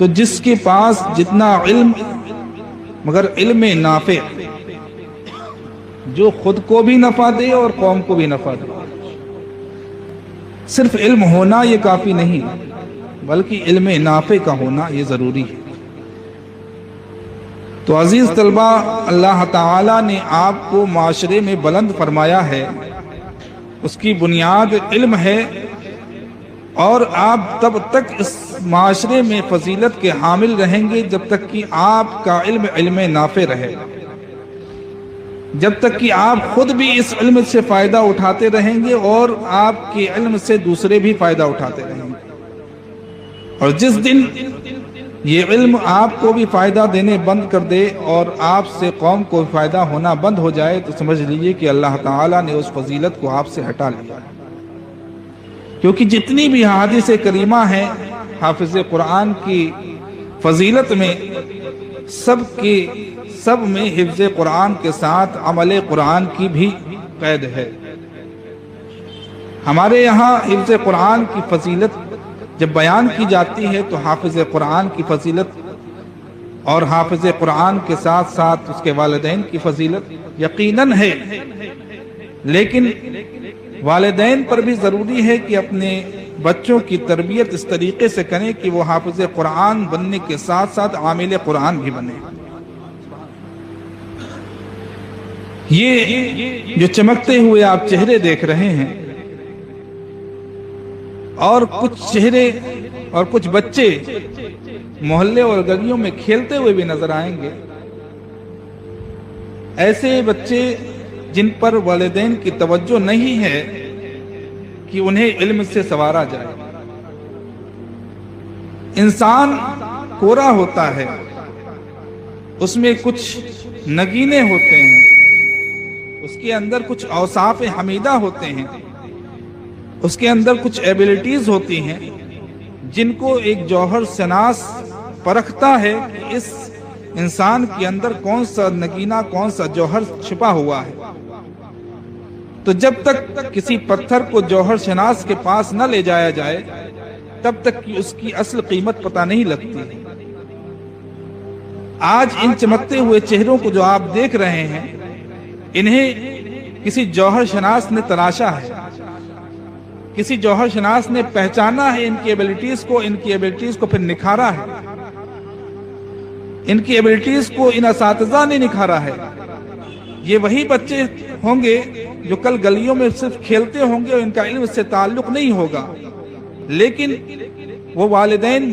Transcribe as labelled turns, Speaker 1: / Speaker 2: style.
Speaker 1: تو جس کے پاس جتنا علم مگر علم نافع، جو خود کو بھی نفع دے اور قوم کو بھی نفع دے. صرف علم ہونا یہ کافی نہیں، بلکہ علم نافع کا ہونا یہ ضروری ہے. تو عزیز طلبہ، اللہ تعالیٰ نے آپ کو معاشرے میں بلند فرمایا ہے، اس کی بنیاد علم ہے، اور آپ تب تک اس معاشرے میں فضیلت کے حامل رہیں گے جب تک کہ آپ کا علم علم نافع رہے، جب تک کہ آپ خود بھی اس علم سے فائدہ اٹھاتے رہیں گے اور آپ کے علم سے دوسرے بھی فائدہ اٹھاتے رہیں گے. اور جس دن یہ علم آپ کو بھی فائدہ دینے بند کر دے اور آپ سے قوم کو فائدہ ہونا بند ہو جائے تو سمجھ لیجئے کہ اللہ تعالیٰ نے اس فضیلت کو آپ سے ہٹا لیا. کیونکہ جتنی بھی احادیث کریمہ ہیں حافظ قرآن کی فضیلت میں، سب میں حفظ قرآن کے ساتھ عمل قرآن کی بھی قید ہے. ہمارے یہاں حفظ قرآن کی فضیلت جب بیان کی جاتی ہے تو حافظ قرآن کی فضیلت اور حافظ قرآن کے ساتھ ساتھ اس کے والدین کی فضیلت یقیناً ہے، لیکن والدین پر بھی ضروری ہے کہ اپنے بچوں کی تربیت اس طریقے سے کریں کہ وہ حافظ قرآن بننے کے ساتھ ساتھ عامل قرآن بھی بنے. یہ جو چمکتے ہوئے آپ چہرے دیکھ رہے ہیں، اور کچھ چہرے اور کچھ بچے محلے اور گلیوں میں کھیلتے ہوئے بھی نظر آئیں گے، ایسے بچے جن پر والدین کی توجہ نہیں ہے کہ انہیں علم سے سنوارا جائے. انسان کورا ہوتا ہے، اس میں کچھ نگینے ہوتے ہیں، اس کے اندر کچھ اوصاف حمیدہ ہوتے ہیں، اس کے اندر کچھ ایبلٹیز ہوتی ہیں جن کو ایک جوہر شناس پرکھتا ہے کہ اس انسان کے اندر کون سا نگینہ، کون سا جوہر چھپا ہوا ہے. تو جب تک کسی پتھر کو جوہر شناس کے پاس نہ لے جایا جائے تب تک کہ اس کی اصل قیمت پتہ نہیں لگتی. آج ان چمکتے ہوئے چہروں کو جو آپ دیکھ رہے ہیں، انہیں کسی جوہر شناس نے تراشا ہے، کسی جوہر شناس نے پہچانا ہے ان کی ایبلٹیز کو پھر نکھارا ہے. ان کی ایبلٹیز کو ان اساتذہ نے نکھارا ہے. یہ وہی بچے ہوں گے جو کل گلیوں میں صرف کھیلتے ہوں گے اور ان کا علم سے تعلق نہیں ہوگا، لیکن وہ والدین